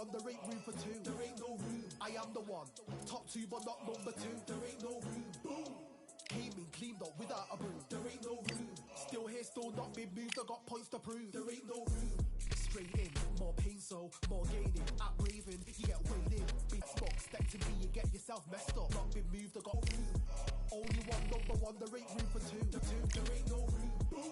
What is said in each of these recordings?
one, there ain't room for two. There ain't no room. I am the one. Top two, but not number two. There ain't no room. Boom. Came in, cleaned up without a broom. There ain't no room. Still here, still not been moved. I got points to prove. There ain't no room. Straight in, more pain, so more gaining. At Raven, you get weighed in. Big spot, step to me, you get yourself messed up. Not been moved, I got room. Only one, number one, there ain't room for two. There ain't no room. Boom.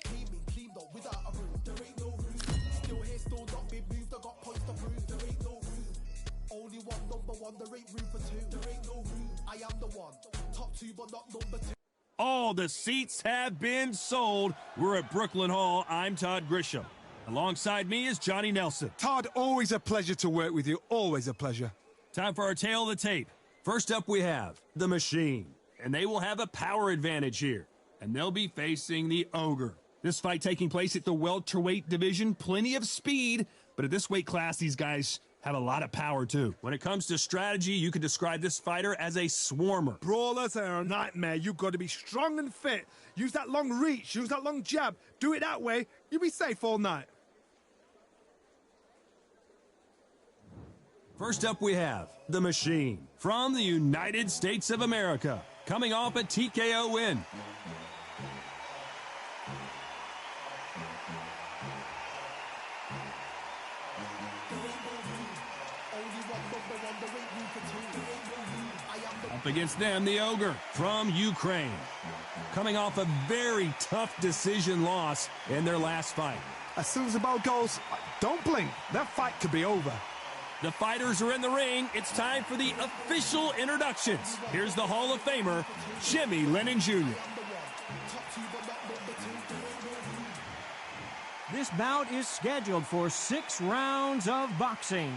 Came in, cleaned up without a broom. There ain't no room. Still here, still not been moved. I got points to prove. There ain't no room. Only one, number one, there ain't room for two. There ain't no room. I am the one. Top two, but not number two. All the seats have been sold. We're at Brooklyn Hall. I'm Todd Grisham. Alongside me is Johnny Nelson. Todd, always a pleasure to work with you. Always a pleasure. Time for our tale of the tape. First up, we have The Machine. And they will have a power advantage here. And they'll be facing the Ogre. This fight taking place at the welterweight division. Plenty of speed. But at this weight class, these guys have a lot of power, too. When it comes to strategy, you could describe this fighter as a swarmer. Brawlers are a nightmare. You've got to be strong and fit. Use that long reach. Use that long jab. Do it that way. You'll be safe all night. First up, we have The Machine from the United States of America, coming off a TKO win. Up against them, the Ogre from Ukraine, coming off a very tough decision loss in their last fight. As soon as the bell goes, don't blink. That fight could be over. The fighters are in the ring. It's time for the official introductions. Here's the Hall of Famer, Jimmy Lennon Jr. This bout is scheduled for 6 rounds of boxing.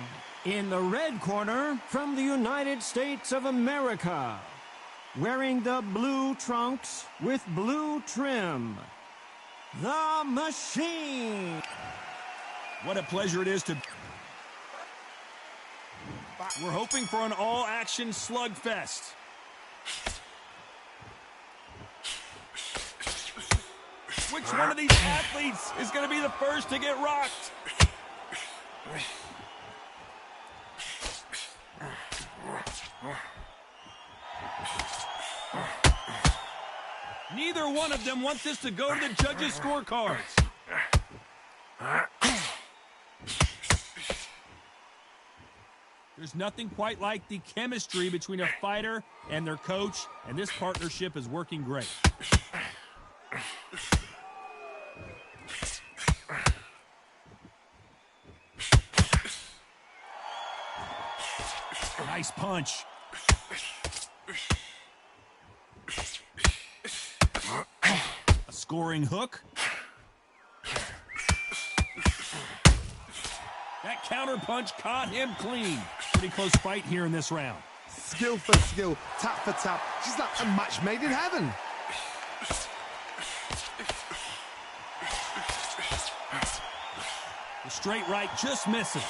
In the red corner, from the United States of America, wearing the blue trunks with blue trim, The Machine. What a pleasure it is to... We're hoping for an all-action slugfest. Which one of these athletes is going to be the first to get rocked? Neither one of them wants this to go to the judges' scorecards. There's nothing quite like the chemistry between a fighter and their coach, and this partnership is working great. Nice punch. A scoring hook. That counter punch caught him clean. Pretty close fight here in this round. Skill for skill, tap for tap. She's like a match made in heaven. The straight right just misses.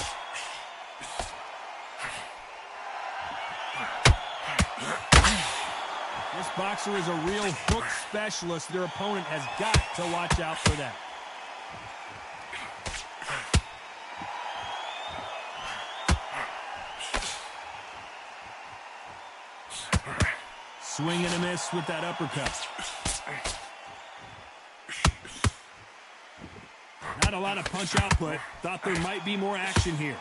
This boxer is a real hook specialist. Their opponent has got to watch out for that. Swing and a miss with that uppercut. Not a lot of punch output. Thought there might be more action here.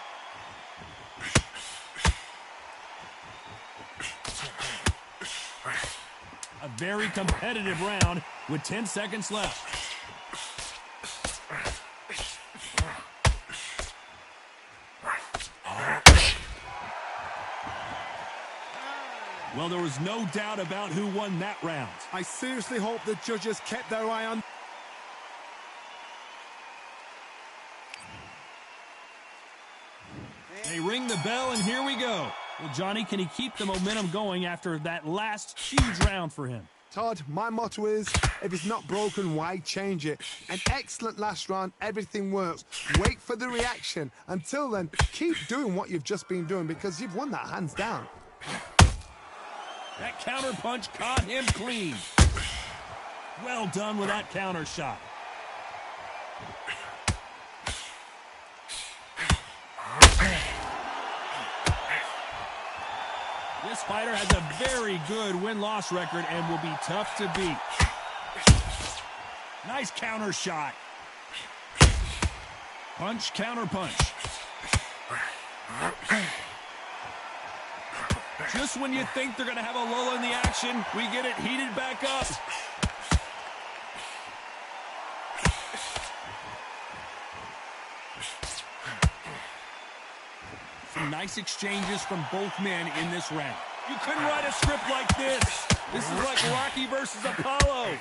A very competitive round with 10 seconds left. Well, there was no doubt about who won that round. I seriously hope the judges kept their eye on... They ring the bell, and here we go. Well, Johnny, can he keep the momentum going after that last huge round for him? Todd, my motto is, if it's not broken, why change it? An excellent last round, everything works. Wait for the reaction. Until then, keep doing what you've just been doing because you've won that hands down. That counter punch caught him clean. Well done with that counter shot. This fighter has a very good win-loss record and will be tough to beat. Nice counter shot. Punch, counter punch. Just when you think they're going to have a lull in the action, we get it heated back up. Some nice exchanges from both men in this round. You couldn't write a script like this. This is like Rocky versus Apollo.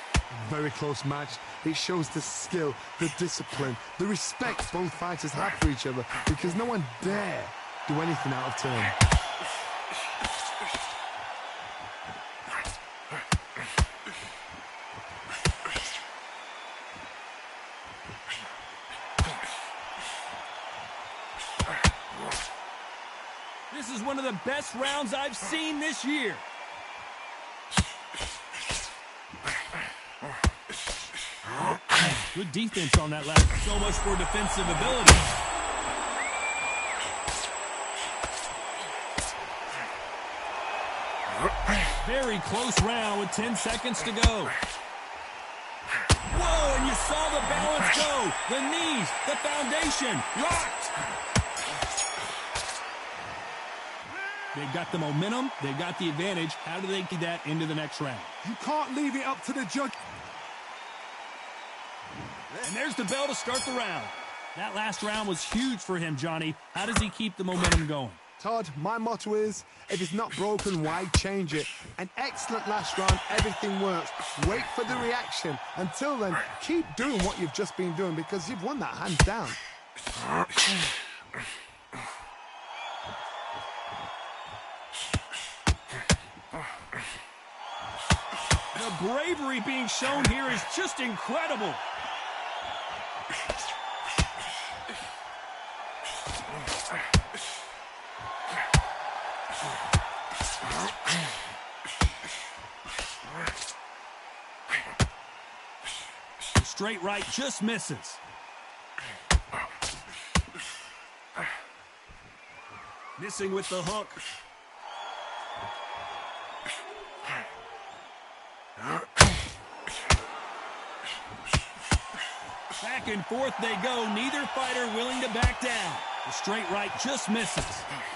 Very close match. It shows the skill, the discipline, the respect both fighters have for each other, because no one dare do anything out of turn. This is one of the best rounds I've seen this year. Good defense on that last. So much for defensive ability. Very close round with 10 seconds to go. Whoa, and you saw the balance go. The knees, the foundation, rocked. They've got the momentum. They've got the advantage. How do they get that into the next round? You can't leave it up to the judge. And there's the bell to start the round. That last round was huge for him, Johnny. How does he keep the momentum going? Todd, my motto is, if it's not broken, why change it? An excellent last round, everything works. Wait for the reaction. Until then, keep doing what you've just been doing, because you've won that hands down. The bravery being shown here is just incredible. The straight right just misses. Missing with the hook. Back and forth they go, neither fighter willing to back down. The straight right just misses.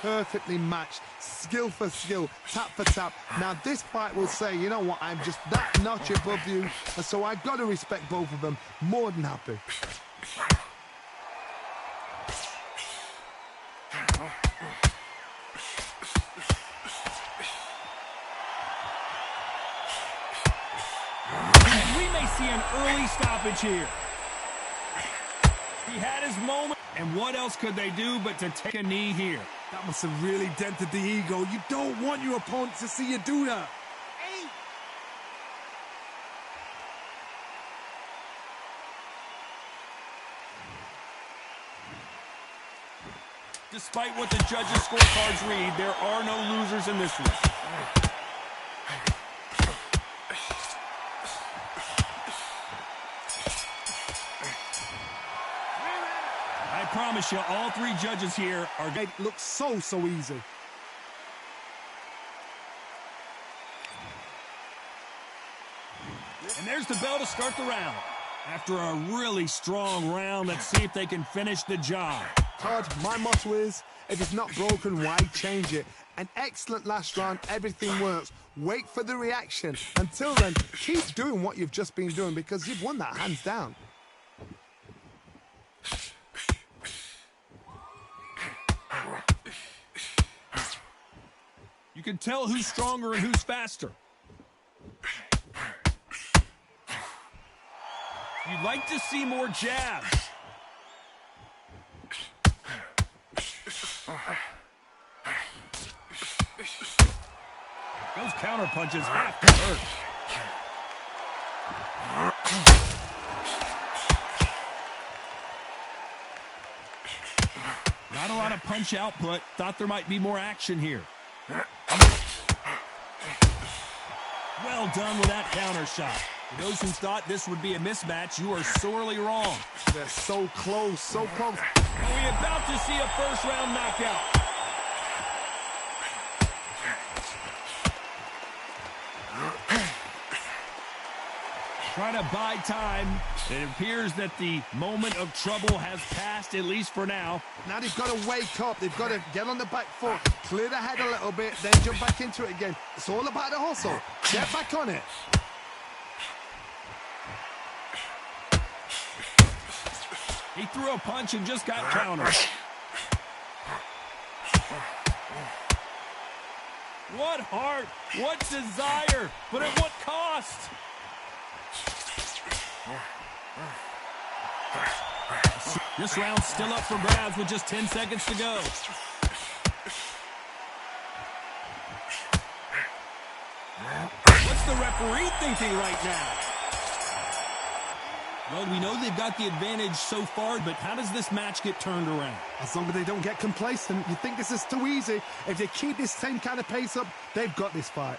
Perfectly matched, skill for skill, tap for tap. Now this fight will say, you know what, I'm just that notch above you, and so I've got to respect both of them. More than happy. And we may see an early stoppage here. He had his moment, and what else could they do but to take a knee here? That must have really dented the ego. You don't want your opponent to see you do that. Despite what the judges' scorecards read, there are no losers in this one. I promise you, all three judges here are... It looks so easy. And there's the bell to start the round. After a really strong round, let's see if they can finish the job. Todd, my motto is, if it's not broken, why change it? An excellent last round, everything works. Wait for the reaction. Until then, keep doing what you've just been doing, because you've won that hands down. You can tell who's stronger and who's faster. You'd like to see more jabs. Those counter punches have to hurt. Not a lot of punch output. Thought there might be more action here. Well done with that counter shot. For those who thought this would be a mismatch, you are sorely wrong. They're so close, so close. Are we about to see a first-round knockout? Trying to buy time. It appears that the moment of trouble has passed, at least for now. Now they've got to wake up. They've got to get on the back foot, clear the head a little bit, then jump back into it again. It's all about the hustle. Get back on it. He threw a punch and just got countered. What heart, what desire, but at what cost? This round's still up for grabs with just 10 seconds to go. What's the referee thinking right now? Well, we know they've got the advantage so far, but how does this match get turned around? As long as they don't get complacent, you think this is too easy. If they keep this same kind of pace up, they've got this fight.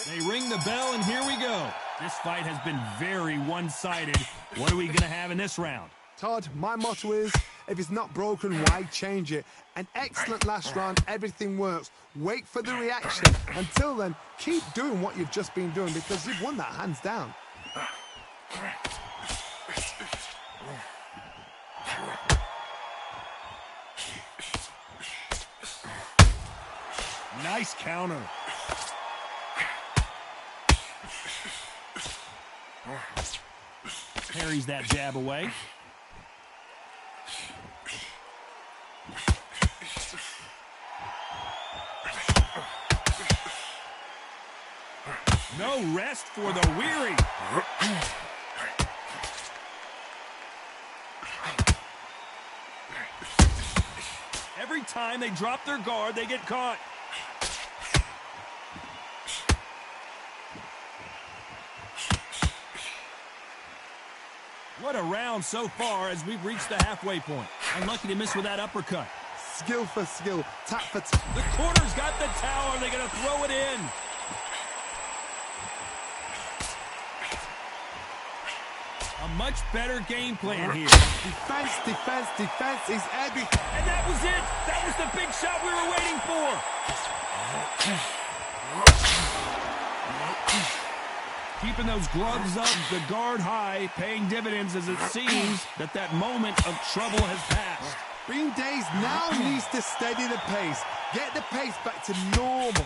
They ring the bell, and here we go. This fight has been very one-sided. What are we going to have in this round? Todd, my motto is, if it's not broken, why change it? An excellent last round, everything works. Wait for the reaction. Until then, keep doing what you've just been doing because you've won that hands down. Nice counter. Parries that jab away. No rest for the weary. Every time they drop their guard, they get caught. What a round so far as we've reached the halfway point. Unlucky to miss with that uppercut. Skill for skill, tap for tap. The corner's got the tower. They're going to throw it in. A much better game plan here. Defense, defense, defense is everything. And that was it. That was the big shot we were waiting for. Keeping those gloves up, the guard high, paying dividends as it seems that moment of trouble has passed. Bean Days now needs to steady the pace. Get the pace back to normal.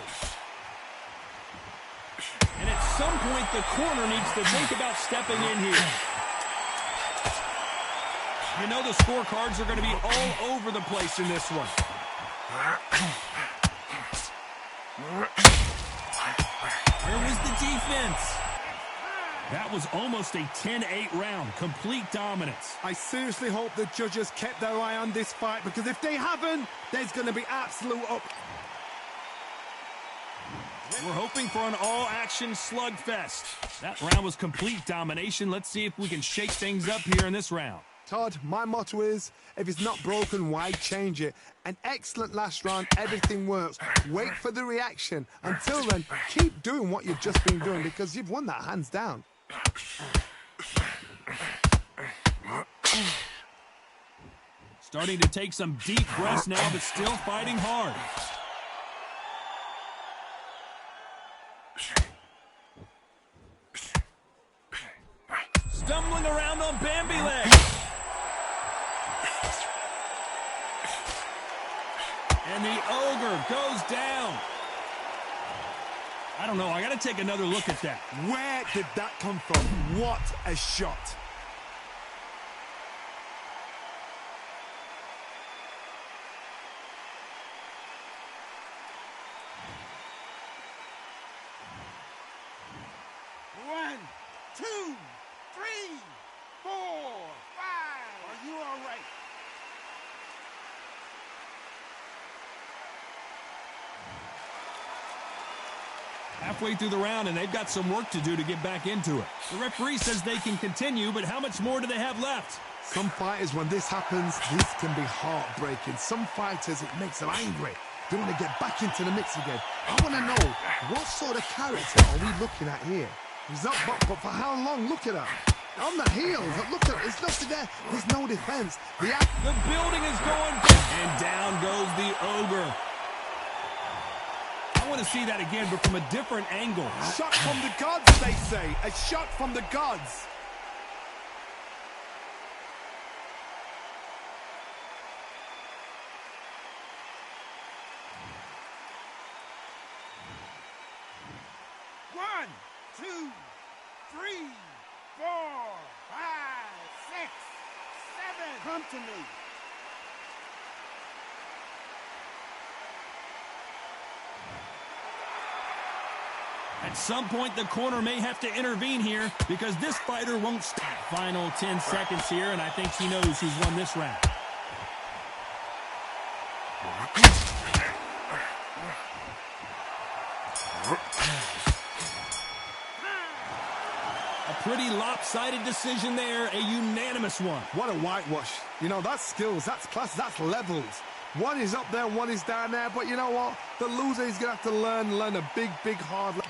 And at some point, the corner needs to think about stepping in here. You know the scorecards are going to be all over the place in this one. Where was the defense? That was almost a 10-8 round. Complete dominance. I seriously hope the judges kept their eye on this fight because if they haven't, there's going to be absolute up. We're hoping for an all-action slugfest. That round was complete domination. Let's see if we can shake things up here in this round. Todd, my motto is, if it's not broken, why change it? An excellent last round, everything works. Wait for the reaction. Until then, keep doing what you've just been doing because you've won that hands down. Starting to take some deep breaths now, but still fighting hard. Stumbling around on Bambi legs. And the ogre goes down. I don't know. I got to take another look at that. Where did that come from? What a shot. One, two, three, 4, 5. Are you all right? Halfway through the round, and they've got some work to do to get back into it. The referee says they can continue, but how much more do they have left? Some fighters, when this happens, this can be heartbreaking. Some fighters, it makes them angry. They want to get back into the mix again. I want to know, what sort of character are we looking at here? He's up, but for how long? Look at her. On the heels, look at her. There's nothing there. There's no defense. The building is going down. And down goes the Ogre. I want to see that again, but from a different angle. Shot from the gods, they say. A shot from the gods. One, two, three, 4, 5, 6, 7. Come to me. At some point, the corner may have to intervene here because this fighter won't stop. Final 10 seconds here, and I think he knows who's won this round. A pretty lopsided decision there, a unanimous one. What a whitewash. You know, that's skills, that's class, that's levels. One is up there, one is down there, but you know what? The loser is going to have to learn a big, hard lesson.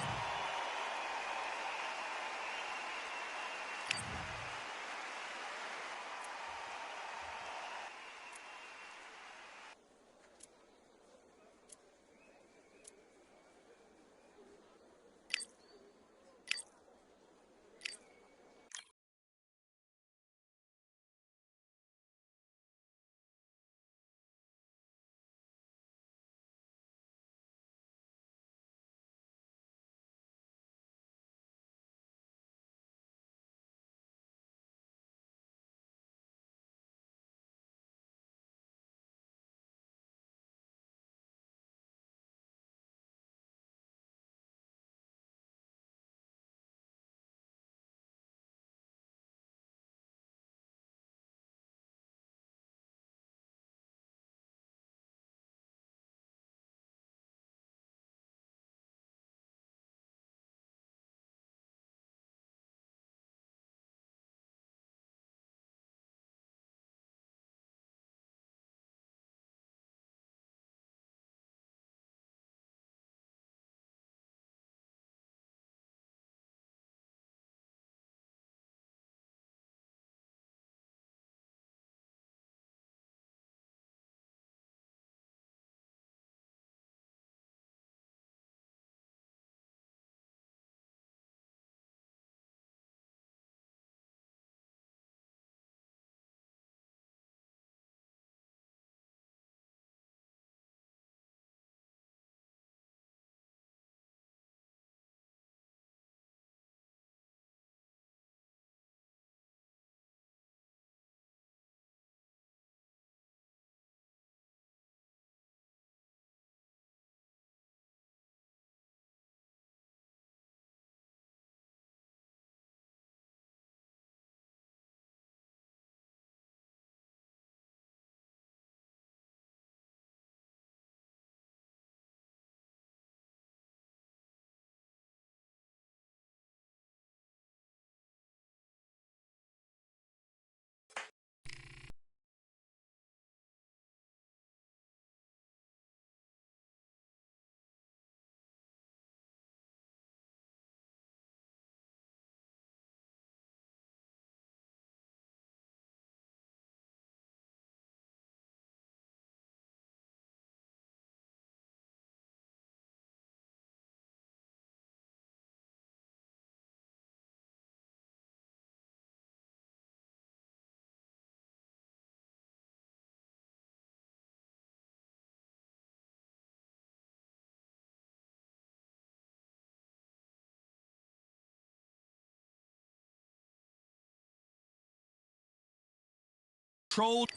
Controlled.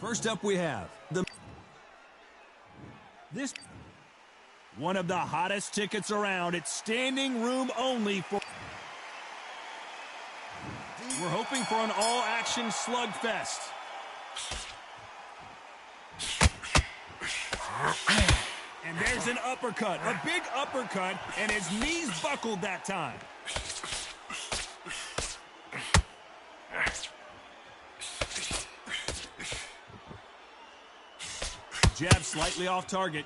First up we have this one of the hottest tickets around. It's standing room only for. We're hoping for an all-action slugfest. And there's an uppercut, a big uppercut, and his knees buckled that time. jab slightly off target.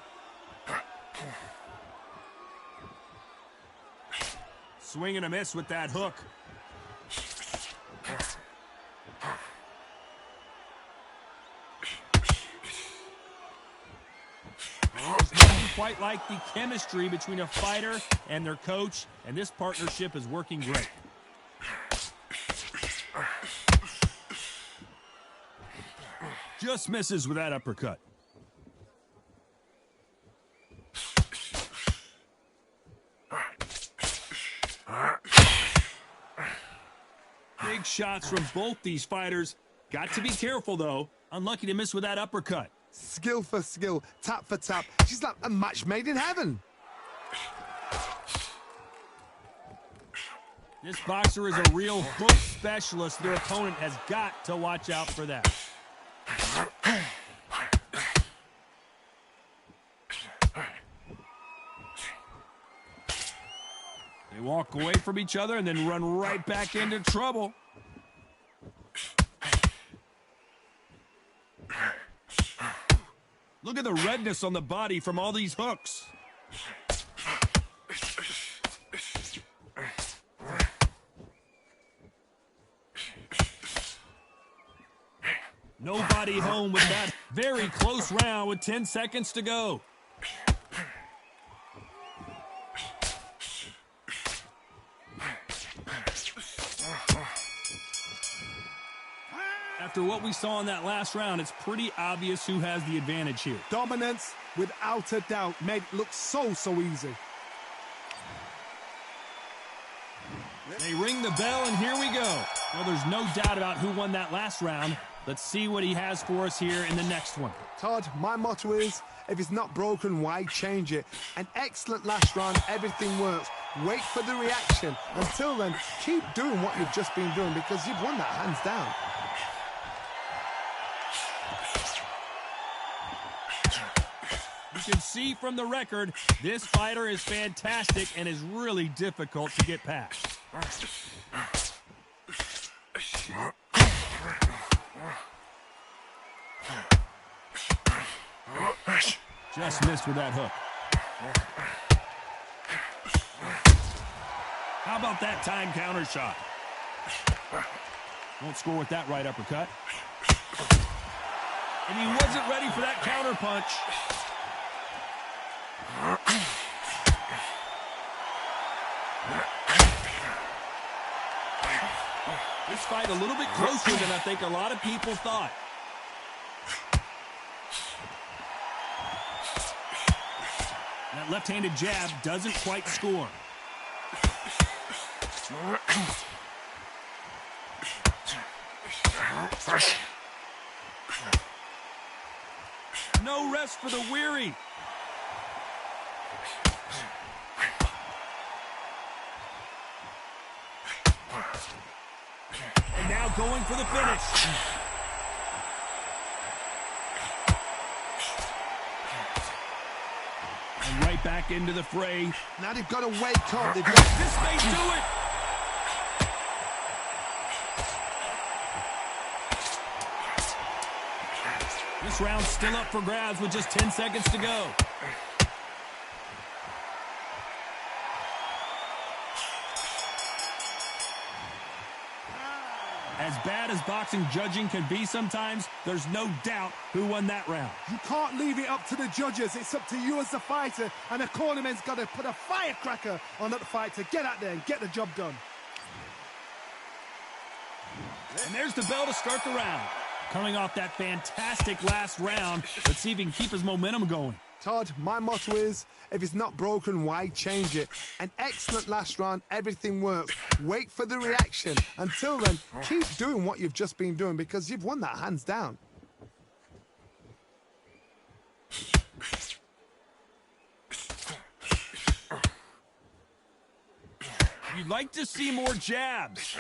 Swing and a miss with that hook. There's nothing quite like the chemistry between a fighter and their coach, and this partnership is working great. Just misses with that uppercut. Big shots from both these fighters. Got to be careful, though. Unlucky to miss with that uppercut. Skill for skill, tap for tap. She's like a match made in heaven. This boxer is a real hook specialist. Their opponent has got to watch out for that. They walk away from each other and then run right back into trouble. Look at the redness on the body from all these hooks. Nobody home with that very close round with 10 seconds to go. After what we saw in that last round, it's pretty obvious who has the advantage here. Dominance, without a doubt, made it look so easy. They ring the bell, and here we go. Well, there's no doubt about who won that last round. Let's see what he has for us here in the next one. Todd, my motto is, if it's not broken, why change it? An excellent last round, everything works. Wait for the reaction. Until then, keep doing what you've just been doing because you've won that hands down. You can see from the record, this fighter is fantastic and is really difficult to get past. Just missed with that hook. How about that time counter shot? Won't score with that right uppercut. And he wasn't ready for that counter punch. This fight a little bit closer than I think a lot of people thought. That left-handed jab doesn't quite score. No rest for the weary. And now going for the finish. And right back into the fray. Now they've got to wake up. This may do it. This round's still up for grabs with just 10 seconds to go. As bad as boxing judging can be sometimes, there's no doubt who won that round. You can't leave it up to the judges. It's up to you as the fighter, and the cornerman's got to put a firecracker on that fight to get out there and get the job done. And there's the bell to start the round. Coming off that fantastic last round, let's see if he can keep his momentum going. Todd, my motto is, if it's not broken, why change it? An excellent last round, everything works. Wait for the reaction. Until then, keep doing what you've just been doing because you've won that hands down. You'd like to see more jabs.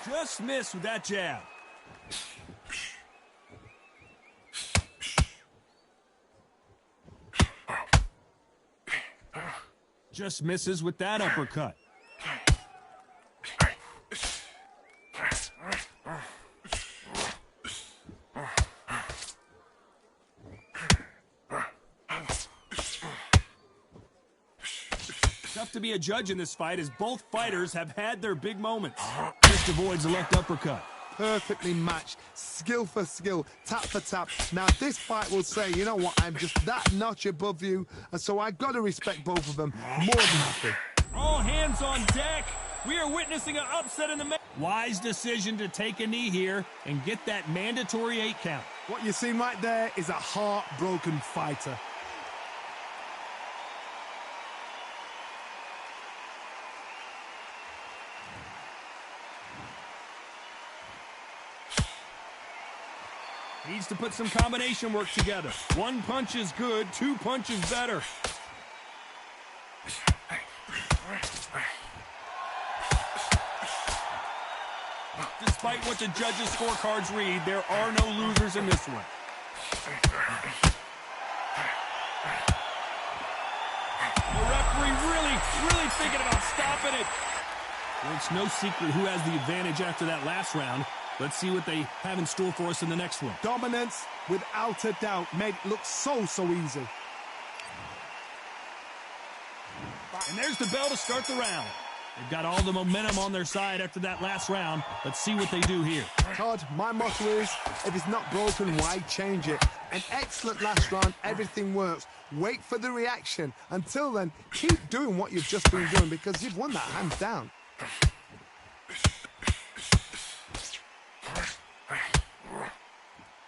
Just missed with that jab. Just misses with that uppercut. tough to be a judge in this fight as both fighters have had their big moments. Just avoids the left uppercut. Perfectly matched, skill for skill, tap for tap. Now this fight will say, you know what, I'm just that notch above you, and so I've got to respect both of them more than happy. All hands on deck. We are witnessing an upset in the wise decision to take a knee here and get that mandatory 8 count. What you're seeing right there is a heartbroken fighter. Needs to put some combination work together. 1 punch is good, 2 punches better. Despite what the judges' scorecards read, there are no losers in this one. The referee really thinking about stopping it. Well, it's no secret who has the advantage after that last round. Let's see what they have in store for us in the next one. Dominance, without a doubt, made it look so easy. And there's the bell to start the round. They've got all the momentum on their side after that last round. Let's see what they do here. Todd, my motto is, if it's not broken, why change it? An excellent last round, everything works. Wait for the reaction. Until then, keep doing what you've just been doing because you've won that hands down.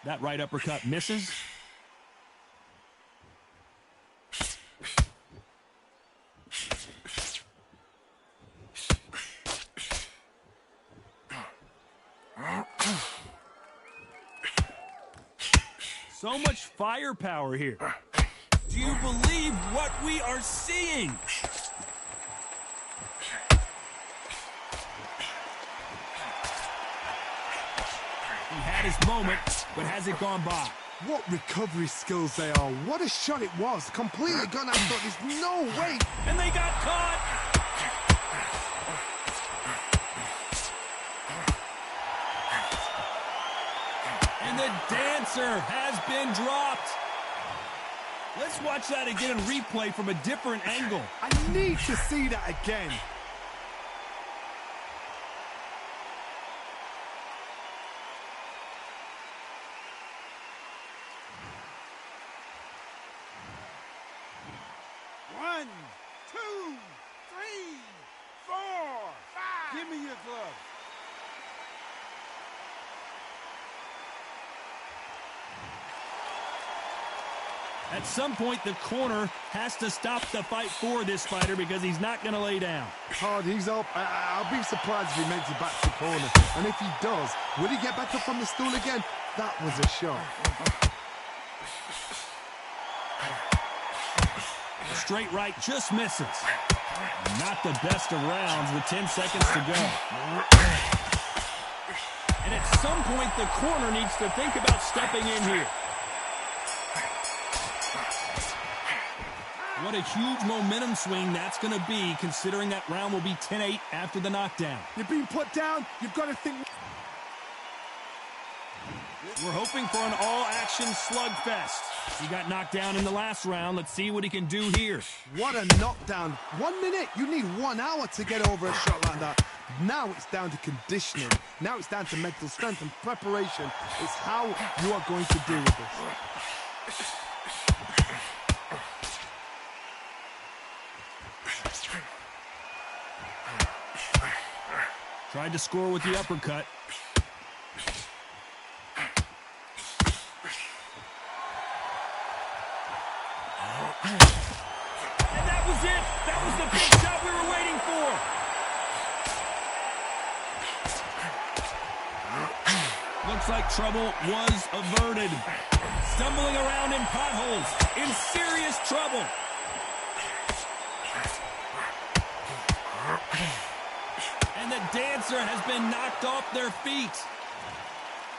That right uppercut misses. So much firepower here. Do you believe what we are seeing? He had his moment, but has it gone by? What recovery skills they are. What a shot it was. Completely gone. I thought there's no way. And they got caught. And the dancer has been dropped. Let's watch that again and replay from a different angle. I need to see that again. One, two, three, four, five. Give me your glove. At some point, the corner has to stop the fight for this fighter because he's not going to lay down. Todd, he's up. I'll be surprised if he makes it back to the corner. And if he does, will he get back up on the stool again? That was a shot. The straight right just misses. Not the best of rounds with 10 seconds to go. And at some point, the corner needs to think about stepping in here. What a huge momentum swing that's going to be, considering that round will be 10-8 after the knockdown. You're being put down. You've got to think. We're hoping for an all-action slugfest. He got knocked down in the last round. Let's see what he can do here. What a knockdown. 1 minute. You need 1 hour to get over a shot like that. Now it's down to conditioning. Now it's down to mental strength and preparation. It's how you are going to deal with this. Tried to score with the uppercut. And that was it. That was the big shot we were waiting for. Looks like trouble was averted. Stumbling around in potholes. In serious trouble. And the dancer has been knocked off their feet.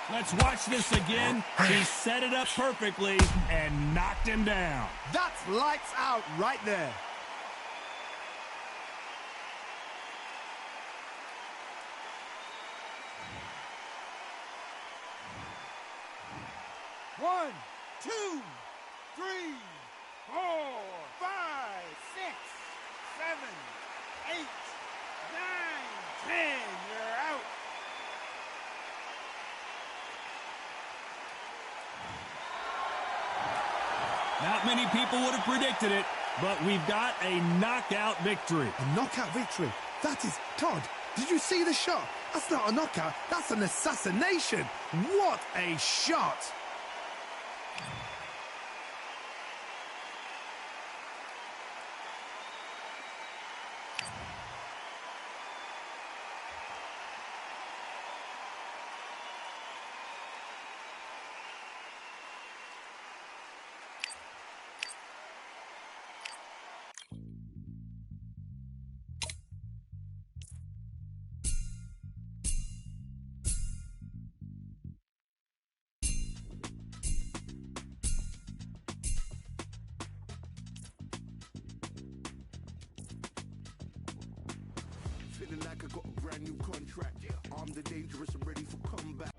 Let's watch this again. He set it up perfectly and knocked him down. That's lights out right there. One, two, three, four, five, 6, 7, 8, 9, 10. You're out. Not many people would have predicted it, but we've got a knockout victory. A knockout victory? That is... Todd, did you see the shot? That's not a knockout, that's an assassination. What a shot! Feeling like I got a brand new contract. I'm the dangerous, I'm ready for combat.